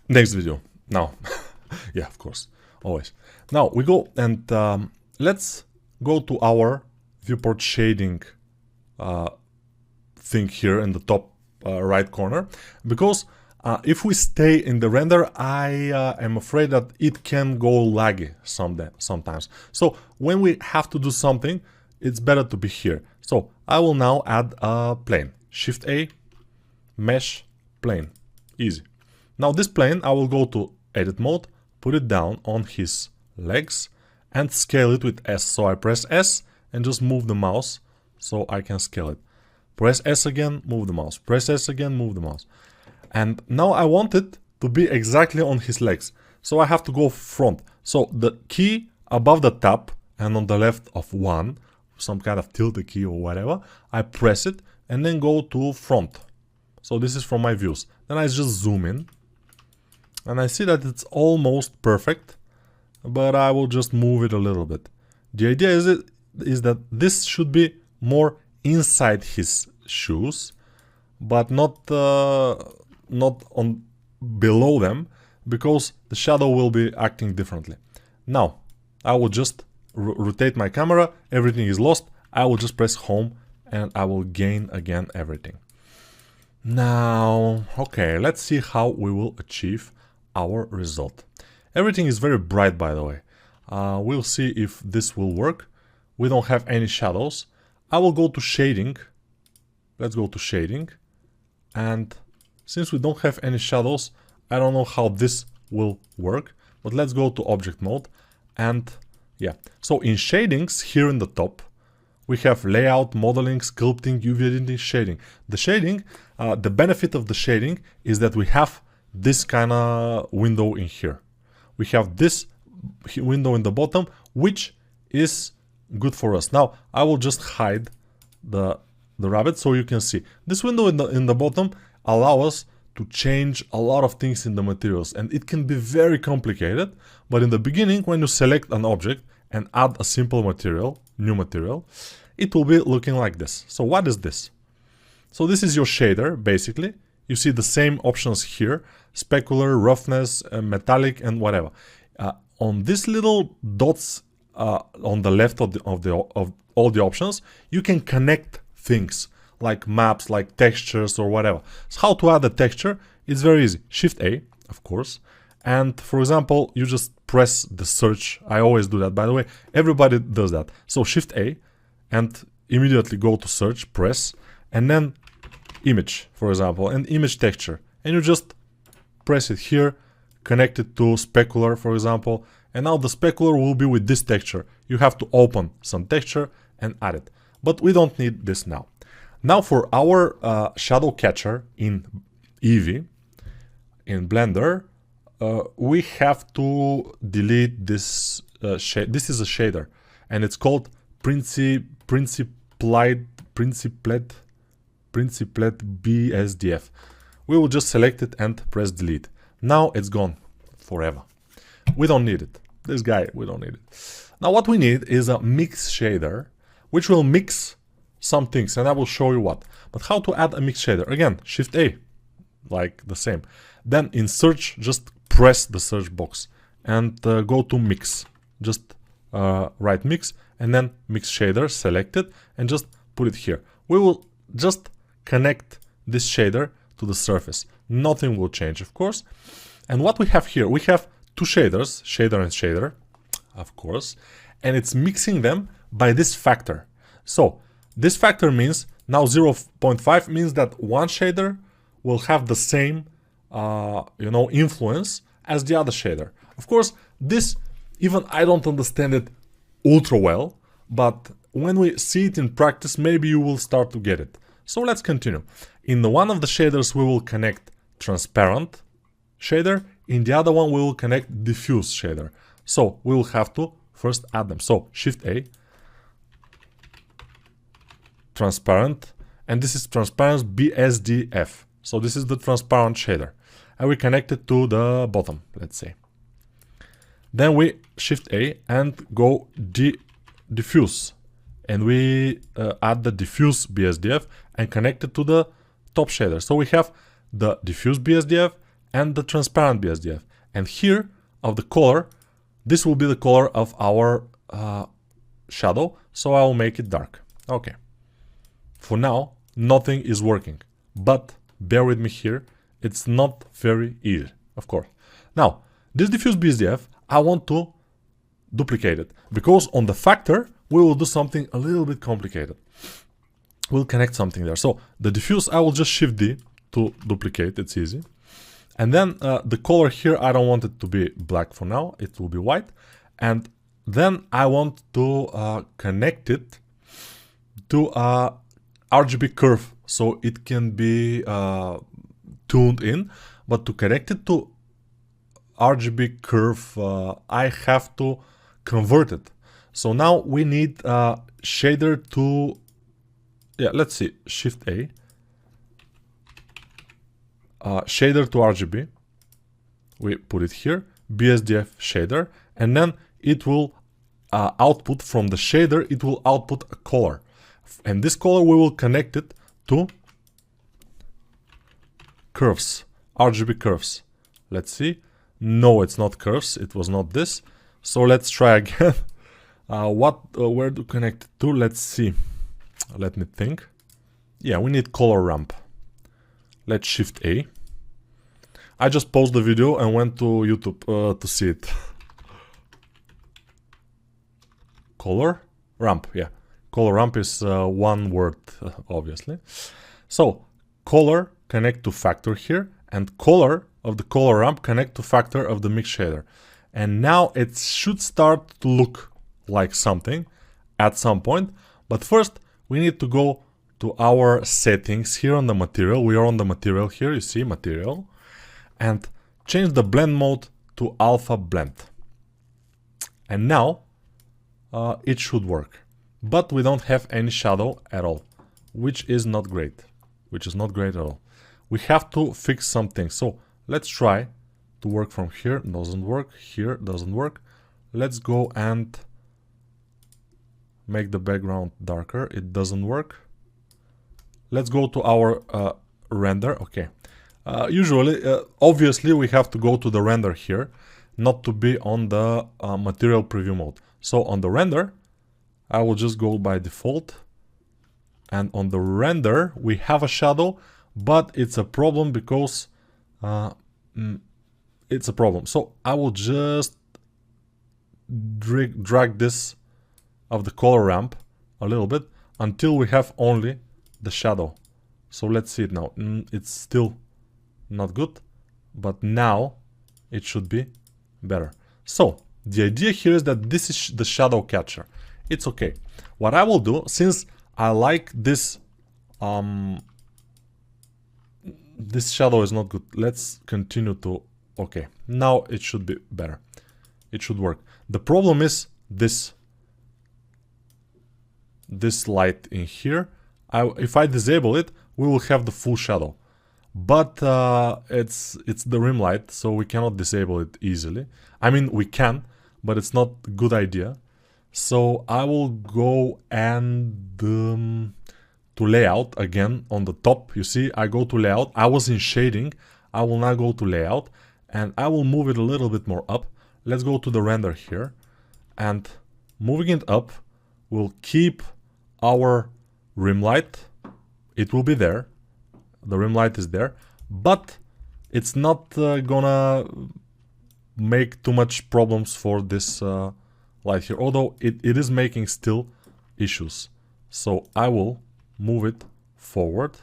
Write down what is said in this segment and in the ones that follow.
next video. Now, yeah, of course, always. Now we go and let's go to our viewport shading thing here in the top right corner, because if we stay in the render, I am afraid that it can go laggy sometimes. So when we have to do something, it's better to be here. So I will now add a plane. Shift A, mesh, plane. Easy. Now this plane, I will go to edit mode, put it down on his legs and scale it with S. So I press S and just move the mouse so I can scale it. Press S again, move the mouse. Press S again, move the mouse. And now I want it to be exactly on his legs. So I have to go front. So the key above the tab and on the left of 1, some kind of tilde key or whatever, I press it and then go to front. So this is from my views. Then I just zoom in and I see that it's almost perfect, but I will just move it a little bit. The idea is that this should be more inside his shoes, but not on below them, because the shadow will be acting differently. Now I will just rotate my camera, everything is lost, I will just press home and I will gain again everything. Now, okay, let's see how we will achieve our result. Everything is very bright, by the way. We'll see if this will work. We don't have any shadows. I will go to shading. Let's go to shading. And since we don't have any shadows, I don't know how this will work. But let's go to object mode. And yeah, so in shadings here in the top, we have layout, modeling, sculpting, UV editing, shading. The shading, the benefit of the shading is that we have this kind of window in here. We have this window in the bottom, which is good for us. Now I will just hide the rabbit so you can see. This window in the bottom allows us to change a lot of things in the materials, and it can be very complicated. But in the beginning, when you select an object and add a simple material, new material, it will be looking like this. So what is this? So this is your shader, basically. You see the same options here: specular, roughness, metallic, and whatever. On these little dots on the left of all the options, you can connect things like maps, like textures or whatever. So how to add a texture? It's very easy. Shift A, of course. And for example, you just press the search. I always do that, by the way. Everybody does that. So Shift A and immediately go to search, press, and then image, for example, and image texture. And you just press it here, connect it to specular, for example. And now the specular will be with this texture. You have to open some texture and add it. But we don't need this now. Now for our shadow catcher in Eevee, in Blender, we have to delete this shade. This is a shader, and it's called Principled BSDF. We will just select it and press delete. Now it's gone forever. We don't need it. This guy, we don't need it. Now what we need is a mix shader, which will mix some things, and I will show you what. But how to add a mix shader? Again, Shift A, like the same. Then in search, just press the search box and go to mix. Just write mix and then mix shader, select it and just put it here. We will just connect this shader to the surface. Nothing will change, of course. And what we have here, we have two shaders, shader and shader, of course, and it's mixing them by this factor. So this factor means now 0.5 means that one shader will have the same influence as the other shader. Of course, this, even I don't understand it ultra well, but when we see it in practice, maybe you will start to get it. So let's continue. In the one of the shaders, we will connect transparent shader. In the other one, we will connect diffuse shader. So we will have to first add them. So Shift A, transparent, and this is transparent BSDF. So this is the transparent shader, and we connect it to the bottom, let's say. Then we Shift A and go diffuse, and we add the diffuse BSDF and connect it to the top shader. So we have the diffuse BSDF, and the transparent BSDF. And here of the color, this will be the color of our shadow, so I will make it dark. Okay. For now, nothing is working, but bear with me here, it's not very easy, of course. Now, this diffuse BSDF, I want to duplicate it, because on the factor, we will do something a little bit complicated. We'll connect something there. So, the diffuse, I will just Shift D to duplicate, it's easy. And then the color here, I don't want it to be black for now, it will be white. And then I want to connect it to a RGB curve, so it can be tuned in. But to connect it to RGB curve, I have to convert it. So now we need shader to, yeah, let's see, Shift A. Shader to RGB, we put it here, BSDF shader, and then it will output from the shader, it will output a color. And this color we will connect it to curves, RGB curves. Let's see. No, it's not curves, it was not this. So let's try again. Where to connect it to? Let's see. Let me think. Yeah, we need color ramp. Let's Shift A. I just paused the video and went to YouTube to see it. Color ramp, yeah. Color ramp is one word, obviously. So, color connect to factor here, and color of the color ramp connect to factor of the mix shader. And now it should start to look like something at some point. But first, we need to go to our settings here on the material. We are on the material here, you see, material. And change the blend mode to alpha blend. And now it should work. But we don't have any shadow at all, which is not great. At all. We have to fix something. So let's try to work from here. Doesn't work. Here doesn't work. Let's go and make the background darker. It doesn't work. Let's go to our render. Okay. Usually, obviously, we have to go to the render here, not to be on the material preview mode. So on the render, I will just go by default. And on the render, we have a shadow, but it's a problem because it's a problem. So I will just drag this of the color ramp a little bit until we have only the shadow. So let's see it now. It's still not good, but now it should be better. So the idea here is that this is the shadow catcher. It's okay. What I will do, since I like this this shadow is not good, let's continue to, okay, now it should be better. It should work. The problem is this light in here. If I disable it, we will have the full shadow. But it's the rim light, so we cannot disable it easily. I mean, we can, but it's not a good idea. So I will go and to layout again on the top. You see, I go to layout. I was in shading. I will now go to layout and I will move it a little bit more up. Let's go to the render here, and moving it up will keep our rim light. It will be there. The rim light is there, but it's not gonna make too much problems for this light here, although it is making still issues. So I will move it forward.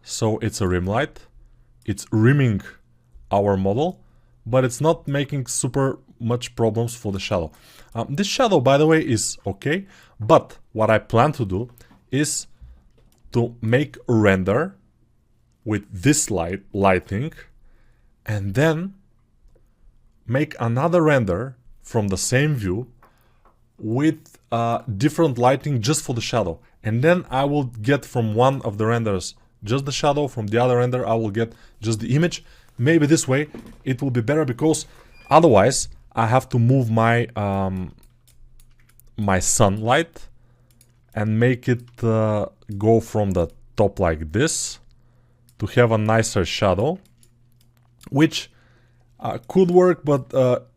So it's a rim light. It's rimming our model, but it's not making super much problems for the shadow. This shadow, by the way, is okay, but what I plan to do is to make a render with this lighting and then make another render from the same view with different lighting just for the shadow. And then I will get from one of the renders just the shadow, from the other render I will get just the image. Maybe this way it will be better, because otherwise I have to move my my sunlight and make it go from the top like this to have a nicer shadow, which could work, but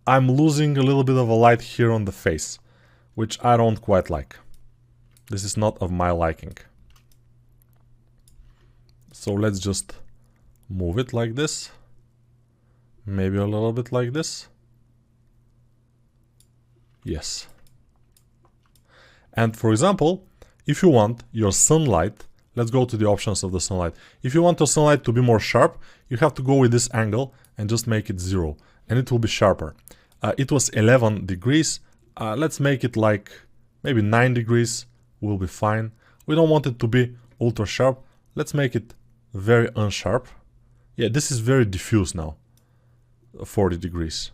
I'm losing a little bit of a light here on the face, which I don't quite like. This is not of my liking. So let's just move it like this. Maybe a little bit like this. Yes. And for example, if you want your sunlight, let's go to the options of the sunlight. If you want your sunlight to be more sharp, you have to go with this angle and just make it 0, and it will be sharper. It was 11 degrees. Let's make it like maybe 9 degrees will be fine. We don't want it to be ultra sharp. Let's make it very unsharp. Yeah, this is very diffuse now. 40 degrees.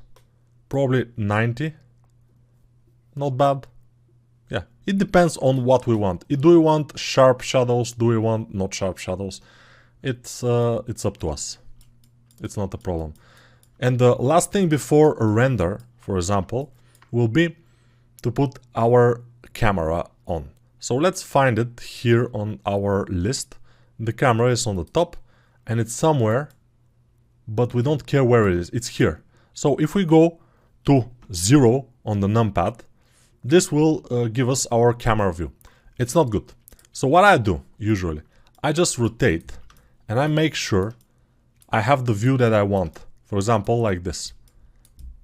Probably 90. Not bad. Yeah, it depends on what we want. Do we want sharp shadows? Do we want not sharp shadows? It's up to us. It's not a problem. And the last thing before a render, for example, will be to put our camera on. So let's find it here on our list. The camera is on the top and it's somewhere, but we don't care where it is. It's here. So if we go to 0 on the numpad, this will give us our camera view. It's not good. So what I do usually, I just rotate and I make sure I have the view that I want. For example, like this.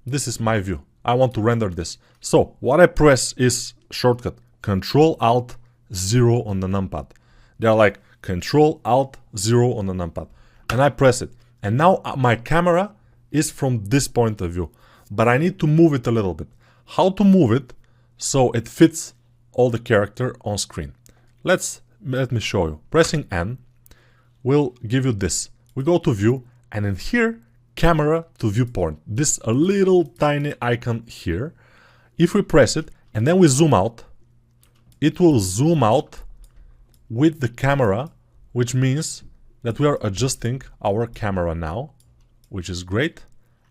This is my view. I want to render this. So what I press is shortcut Control-Alt-0 on the numpad. They're like Control-Alt-0 on the numpad. And I press it. And now my camera is from this point of view. But I need to move it a little bit. How to move it so it fits all the character on screen? Let me show you. Pressing N will give you this. We go to view and in here, camera to viewpoint. This a little tiny icon here. If we press it and then we zoom out, it will zoom out with the camera, which means that we are adjusting our camera now, which is great.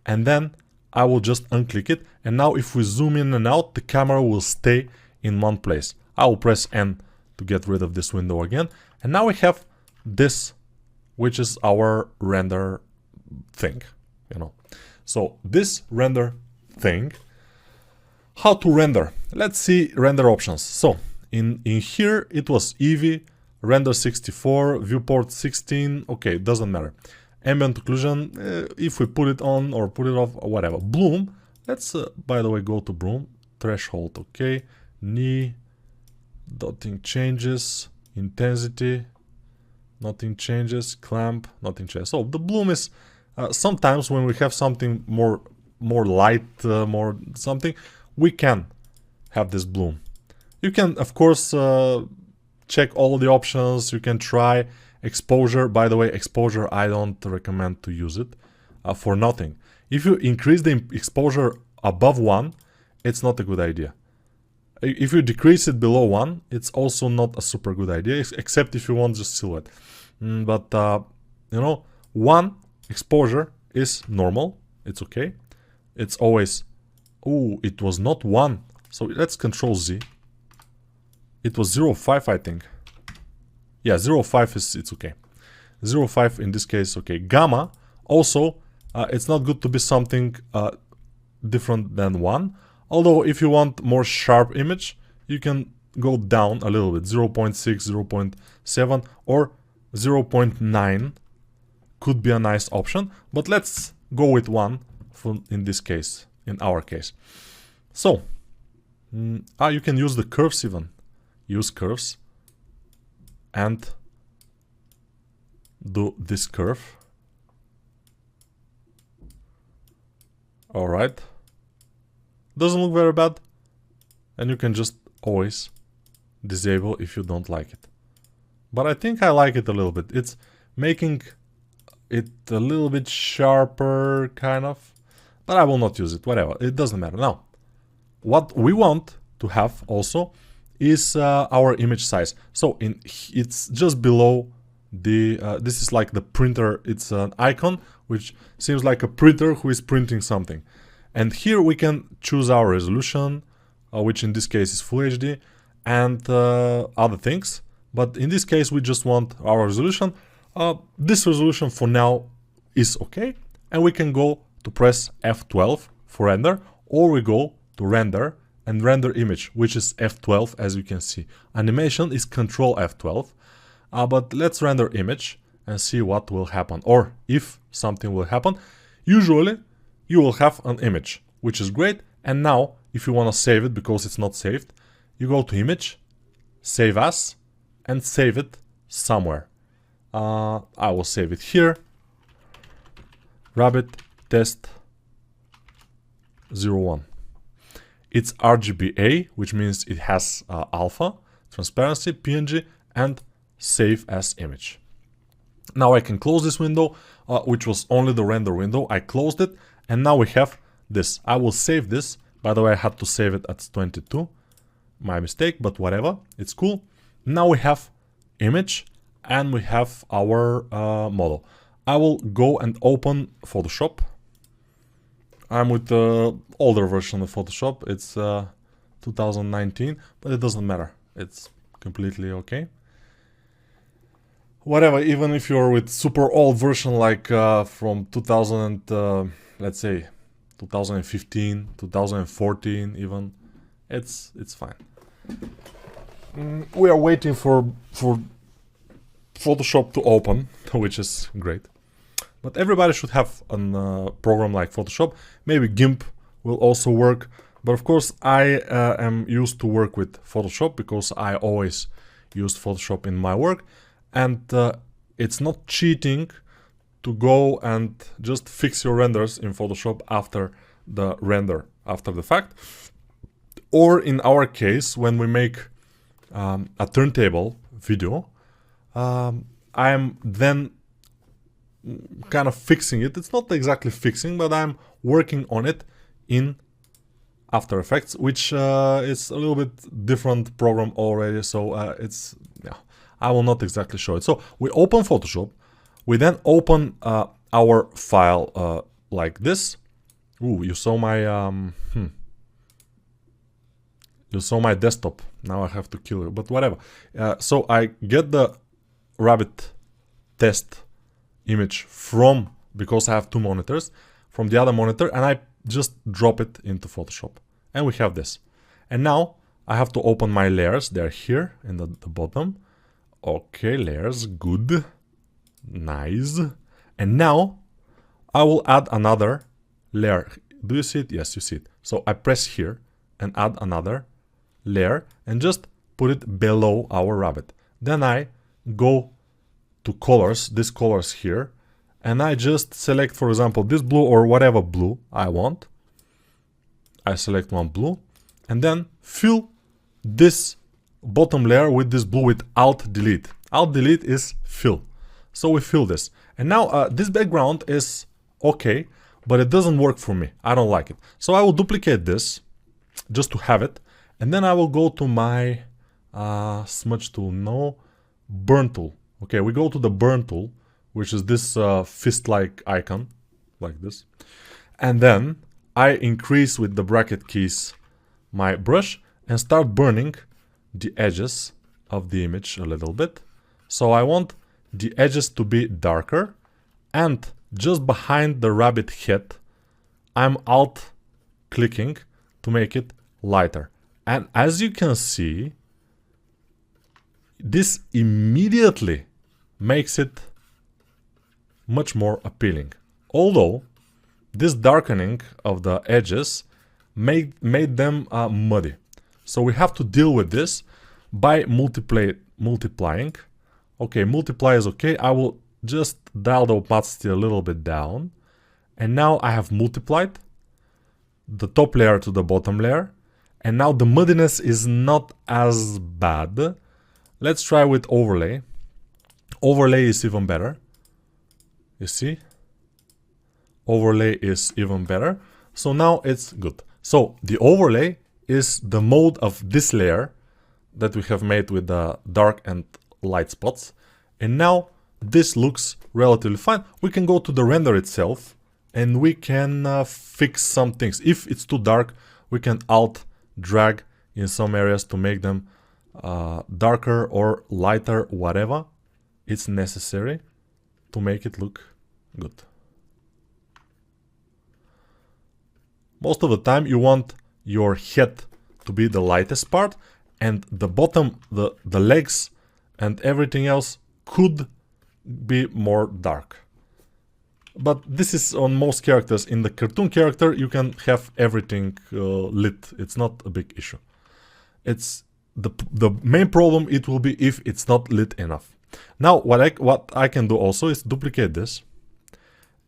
And then I will just unclick it. And now if we zoom in and out, the camera will stay in one place. I will press N to get rid of this window again. And now we have this, which is our render thing, you know. So this render thing, how to render? Let's see render options. So in here it was Eevee, render 64, viewport 16. Okay, doesn't matter. Ambient occlusion, if we put it on or put it off or whatever. Bloom, let's by the way go to bloom. Threshold, okay. Knee, nothing changes. Intensity, nothing changes. Clamp, nothing changes. So the bloom is sometimes when we have something more light, more something, we can have this bloom. You can of course check all the options. You can try exposure. By the way, exposure I don't recommend to use it for nothing. If you increase the exposure above 1, it's not a good idea. If you decrease it below 1, it's also not a super good idea, except if you want just silhouette. But you know, 1 exposure is normal. It's okay. It's always... Oh, it was not 1. So let's Control Z. It was 0.5, I think. Yeah, 0.5 is, it's okay. 0.5 in this case, okay. Gamma, also, it's not good to be something different than 1. Although, if you want more sharp image, you can go down a little bit. 0.6, 0.7 or 0.9 could be a nice option. But let's go with 1 in this case, in our case. So, you can use the curves even. Use curves and do this curve. Alright. Doesn't look very bad. And you can just always disable if you don't like it. But I think I like it a little bit. It's making it a little bit sharper, kind of. But I will not use it, whatever. It doesn't matter. Now, what we want to have also is our image size. So it's just below the this is like the printer. It's an icon which seems like a printer who is printing something. And here we can choose our resolution, which in this case is Full HD, and other things. But in this case we just want our resolution. This resolution for now is okay, and we can go to press F12 for render, or we go to render and render image, which is F12, as you can see. Animation is Control F12, but let's render image and see what will happen, or if something will happen. Usually you will have an image, which is great. And now if you want to save it, because it's not saved, you go to image, save as, and save it somewhere. I will save it here, Rabbit Test 01. It's RGBA, which means it has alpha, transparency, PNG, and save as image. Now I can close this window, which was only the render window. I closed it, and now we have this. I will save this. By the way, I had to save it at 22. My mistake, but whatever. It's cool. Now we have image, and we have our model. I will go and open Photoshop. I'm with the older version of Photoshop. It's 2019, but it doesn't matter. It's completely okay. Whatever, even if you're with super old version like from 2000, let's say 2015, 2014 even, it's fine. We are waiting for Photoshop to open, which is great. But everybody should have a program like Photoshop. Maybe GIMP will also work. But of course, I am used to work with Photoshop because I always used Photoshop in my work. And it's not cheating to go and just fix your renders in Photoshop after the render, after the fact. Or in our case, when we make a turntable video, I am then kind of fixing it. It's not exactly fixing, but I'm working on it in After Effects, which is a little bit different program already. So it's, yeah, I will not exactly show it. So we open Photoshop, we then open our file like this. Ooh, you saw my you saw my desktop. Now I have to kill you, but whatever. So I get the Rabbit test image from, because I have two monitors, from the other monitor, and I just drop it into Photoshop. And we have this. And now I have to open my layers. They're here in the bottom. Okay, layers, good. Nice. And now I will add another layer. Do you see it? Yes, you see it. So I press here and add another layer and just put it below our rabbit. Then I go to colors, these colors here, and I just select, for example, this blue or whatever blue I want. I select one blue and then fill this bottom layer with this blue with Alt Delete. Alt Delete is fill. So we fill this. And now this background is okay, but it doesn't work for me. I don't like it. So I will duplicate this just to have it. And then I will go to my smudge tool, no, burn tool. Okay, we go to the burn tool, which is this fist-like icon, like this. And then I increase with the bracket keys my brush and start burning the edges of the image a little bit. So I want the edges to be darker, and just behind the rabbit head, I'm alt clicking to make it lighter. And as you can see, this immediately makes it much more appealing. Although this darkening of the edges made them muddy. So we have to deal with this by multiplying. Okay, multiply is okay. I will just dial the opacity a little bit down. And now I have multiplied the top layer to the bottom layer. And now the muddiness is not as bad. Let's try with overlay. Overlay is even better. You see? Overlay is even better. So now it's good. So the overlay is the mode of this layer that we have made with the dark and light spots. And now this looks relatively fine. We can go to the render itself and we can fix some things. If it's too dark, we can alt drag in some areas to make them darker or lighter, whatever it's necessary. to make it look good. Most of the time you want your head to be the lightest part, and the bottom, the legs and everything else could be more dark. But this is on most characters. In the cartoon character you can have everything lit. It's not a big issue. It's the main problem it will be if it's not lit enough. Now what I can do also is duplicate this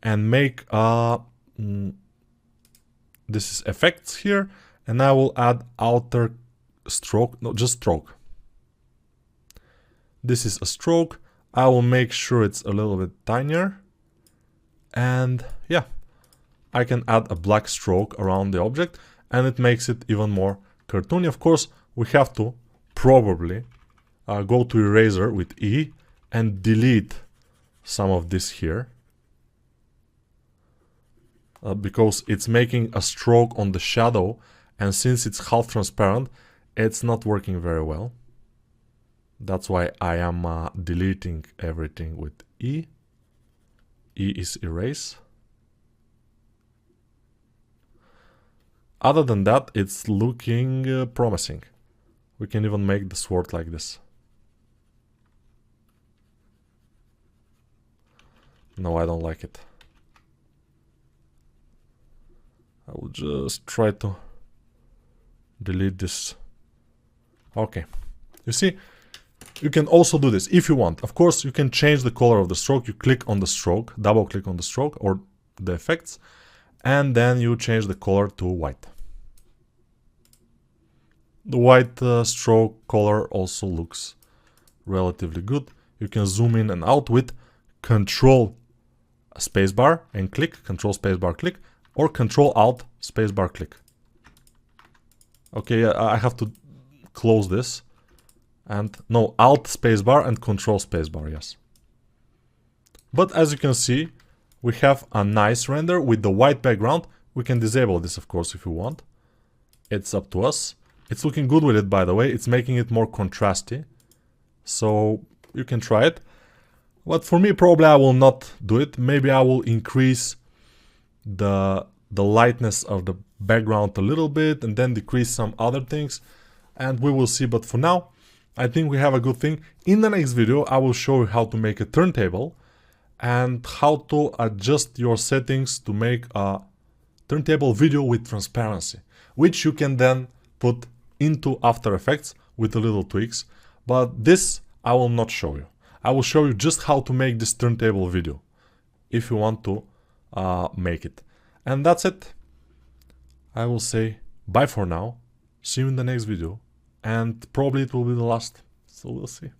and make this is effects here, and I will add outer stroke, no, just stroke. This is a stroke. I will make sure it's a little bit tinier, and yeah, I can add a black stroke around the object and it makes it even more cartoony. Of course, we have to probably go to eraser with E and delete some of this here. Because it's making a stroke on the shadow, and since it's half transparent, it's not working very well. That's why I am deleting everything with E. E is erase. Other than that, it's looking promising. We can even make the sword like this. No, I don't like it. I will just try to delete this. Okay. You see, you can also do this if you want. Of course, you can change the color of the stroke. You click on the stroke, double click on the stroke or the effects, and then you change the color to white. The white stroke color also looks relatively good. You can zoom in and out with Control spacebar and click, Control spacebar click, or Control Alt spacebar click. Okay, I have to close this. And no, Alt spacebar and Control spacebar, yes. But as you can see, we have a nice render with the white background. We can disable this, of course, if you want. It's up to us. It's looking good with it, by the way. It's making it more contrasty. So you can try it. But for me, probably I will not do it. Maybe I will increase the lightness of the background a little bit and then decrease some other things. And we will see. But for now, I think we have a good thing. In the next video, I will show you how to make a turntable and how to adjust your settings to make a turntable video with transparency, which you can then put into After Effects with a little tweaks. But this I will not show you. I will show you just how to make this turntable video if you want to make it. And that's it. I will say bye for now. See you in the next video. And probably it will be the last. So we'll see.